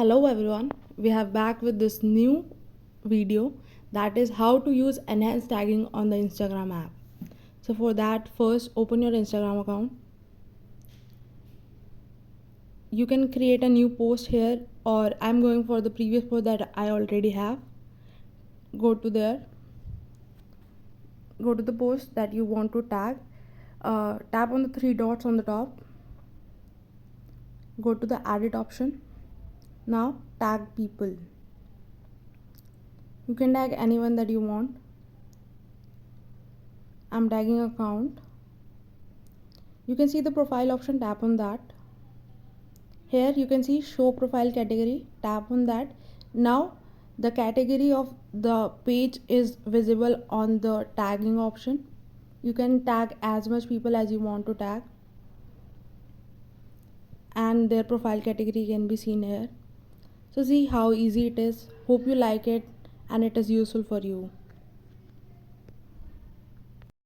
Hello everyone, we have back with this new video, that is how to use enhanced tagging on the Instagram app. So for that, first open your Instagram account. You can create a new post here, or I'm going for the previous post that I already have. Go to there, go to the post that you want to tag, tap on the three dots on the top, go to the edit option. Now tag people. You can tag anyone that you want. I'm tagging account. You can see the profile option, tap on that. Here you can see show profile category, tap on that. Now the category of the page is visible on the tagging option. You can tag as much people as you want to tag, and their profile category can be seen here. So see how easy it is. Hope you like it and it is useful for you.